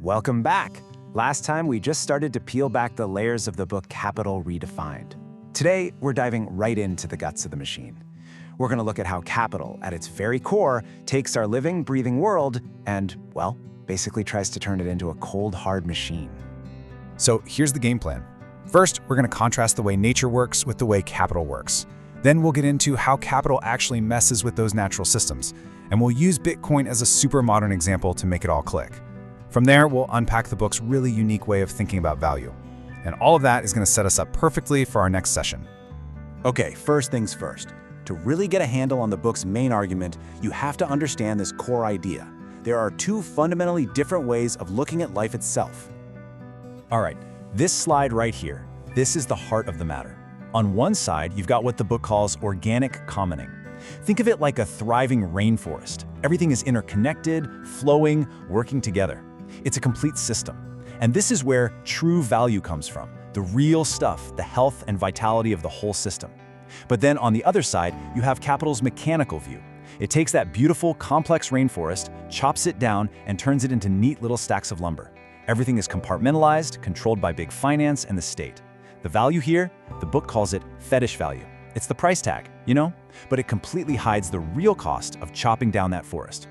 Welcome back. Last time we just started to peel back the layers of the book Capital Redefined. Today, we're diving right into the guts of the machine. We're going to look at how capital, at its very core, takes our living, breathing world and, well, basically tries to turn it into a cold, hard machine. So here's the game plan. First, we're going to contrast the way nature works with the way capital works. Then we'll get into how capital actually messes with those natural systems. And we'll use Bitcoin as a super modern example to make it all click. From there, we'll unpack the book's really unique way of thinking about value. And all of that is going to set us up perfectly for our next session. Okay, first things first. To really get a handle on the book's main argument, you have to understand this core idea. There are two fundamentally different ways of looking at life itself. All right, this slide right here, this is the heart of the matter. On one side, you've got what the book calls organic commoning. Think of it like a thriving rainforest. Everything is interconnected, flowing, working together. It's a complete system. And this is where true value comes from, the real stuff, the health and vitality of the whole system. But then on the other side, you have capital's mechanical view. It takes that beautiful, complex rainforest, chops it down, and turns it into neat little stacks of lumber. Everything is compartmentalized, controlled by big finance and the state. The value here, the book calls it fetish value. It's the price tag, you know? But it completely hides the real cost of chopping down that forest.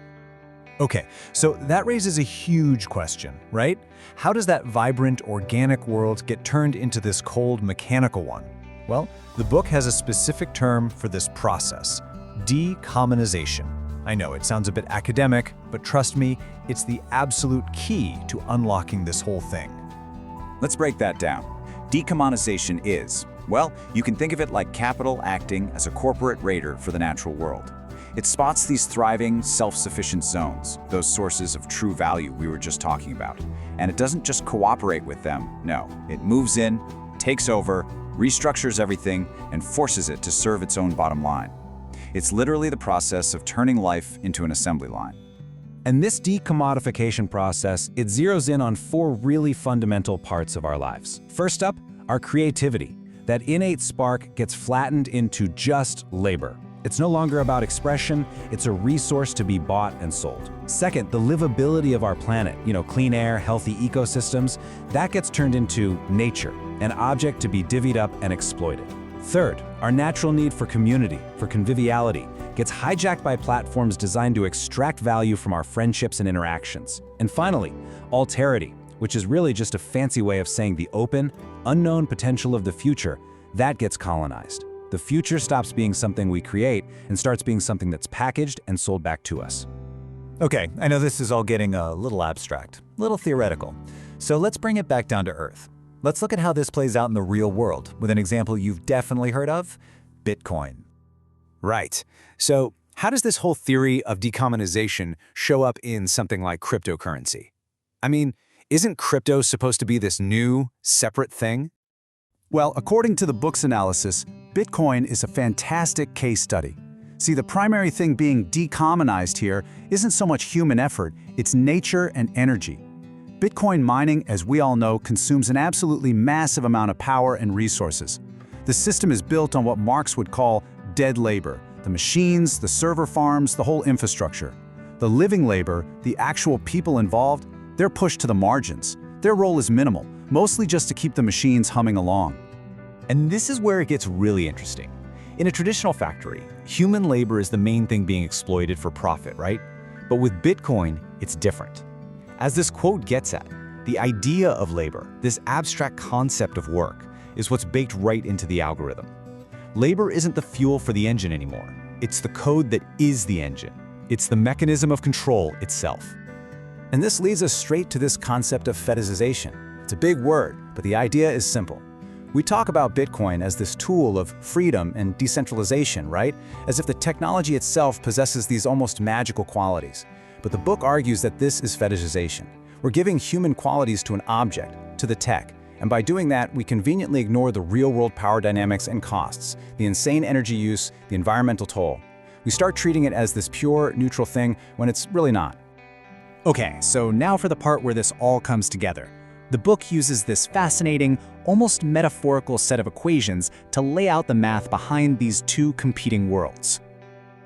Okay, so that raises a huge question, right? How does that vibrant, organic world get turned into this cold, mechanical one? Well, the book has a specific term for this process: decommonization. I know it sounds a bit academic, but trust me, it's the absolute key to unlocking this whole thing. Let's break that down. Decommonization is, well, you can think of it like capital acting as a corporate raider for the natural world. It spots these thriving, self-sufficient zones, those sources of true value we were just talking about. And it doesn't just cooperate with them, no. It moves in, takes over, restructures everything, and forces it to serve its own bottom line. It's literally the process of turning life into an assembly line. And this decommodification process, it zeroes in on four really fundamental parts of our lives. First up, our creativity. That innate spark gets flattened into just labor. It's no longer about expression, it's a resource to be bought and sold. Second, the livability of our planet, clean air, healthy ecosystems, that gets turned into nature, an object to be divvied up and exploited. Third, our natural need for community, for conviviality, gets hijacked by platforms designed to extract value from our friendships and interactions. And finally, alterity, which is really just a fancy way of saying the open, unknown potential of the future, that gets colonized. The future stops being something we create and starts being something that's packaged and sold back to us. Okay, I know this is all getting a little abstract, a little theoretical. So let's bring it back down to earth. Let's look at how this plays out in the real world with an example you've definitely heard of: Bitcoin. Right. So how does this whole theory of decommonization show up in something like cryptocurrency? I mean, isn't crypto supposed to be this new, separate thing? Well, according to the book's analysis, Bitcoin is a fantastic case study. See, the primary thing being decommonized here isn't so much human effort, it's nature and energy. Bitcoin mining, as we all know, consumes an absolutely massive amount of power and resources. The system is built on what Marx would call dead labor: the machines, the server farms, the whole infrastructure. The living labor, the actual people involved, they're pushed to the margins. Their role is minimal, mostly just to keep the machines humming along. And this is where it gets really interesting. In a traditional factory, human labor is the main thing being exploited for profit, right? But with Bitcoin, it's different. As this quote gets at, the idea of labor, this abstract concept of work, is what's baked right into the algorithm. Labor isn't the fuel for the engine anymore. It's the code that is the engine. It's the mechanism of control itself. And this leads us straight to this concept of fetishization. It's a big word, but the idea is simple. We talk about Bitcoin as this tool of freedom and decentralization, right? As if the technology itself possesses these almost magical qualities. But the book argues that this is fetishization. We're giving human qualities to an object, to the tech, and by doing that, we conveniently ignore the real-world power dynamics and costs, the insane energy use, the environmental toll. We start treating it as this pure, neutral thing when it's really not. Okay, so now for the part where this all comes together. The book uses this fascinating, almost metaphorical set of equations to lay out the math behind these two competing worlds.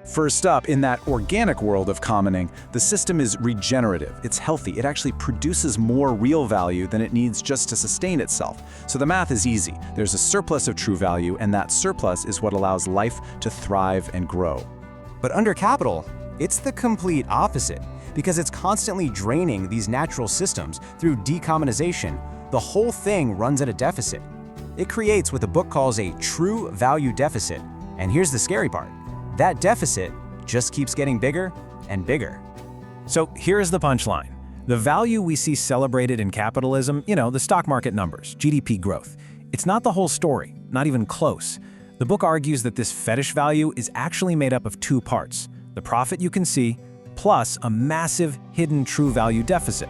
First up, in that organic world of commoning, the system is regenerative. It's healthy. It actually produces more real value than it needs just to sustain itself. So the math is easy. There's a surplus of true value, and that surplus is what allows life to thrive and grow. But under capital, it's the complete opposite, because it's constantly draining these natural systems through decommonization. The whole thing runs at a deficit. It creates what the book calls a true value deficit. And here's the scary part. That deficit just keeps getting bigger and bigger. So here's the punchline. The value we see celebrated in capitalism, the stock market numbers, GDP growth, it's not the whole story, not even close. The book argues that this fetish value is actually made up of two parts: the profit you can see, plus a massive hidden true value deficit.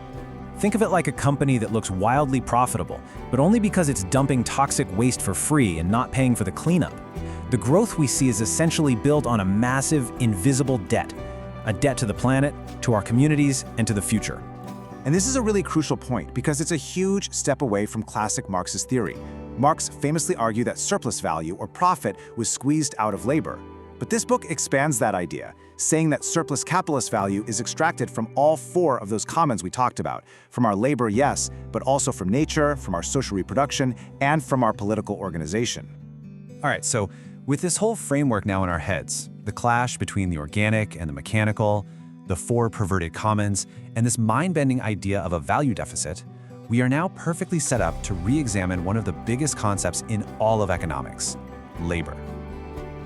Think of it like a company that looks wildly profitable, but only because it's dumping toxic waste for free and not paying for the cleanup. The growth we see is essentially built on a massive, invisible debt. A debt to the planet, to our communities, and to the future. And this is a really crucial point because it's a huge step away from classic Marxist theory. Marx famously argued that surplus value, or profit, was squeezed out of labor. But this book expands that idea, saying that surplus capitalist value is extracted from all four of those commons we talked about. From our labor, yes, but also from nature, from our social reproduction, and from our political organization. All right, so with this whole framework now in our heads, the clash between the organic and the mechanical, the four perverted commons, and this mind-bending idea of a value deficit, we are now perfectly set up to re-examine one of the biggest concepts in all of economics: labor.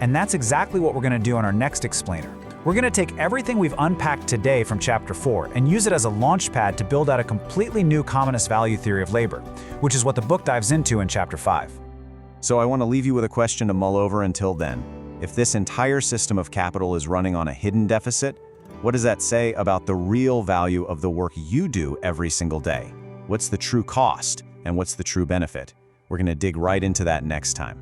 And that's exactly what we're going to do in our next explainer. We're going to take everything we've unpacked today from Chapter 4 and use it as a launch pad to build out a completely new communist value theory of labor, which is what the book dives into in Chapter 5. So I want to leave you with a question to mull over until then. If this entire system of capital is running on a hidden deficit, what does that say about the real value of the work you do every single day? What's the true cost, and what's the true benefit? We're going to dig right into that next time.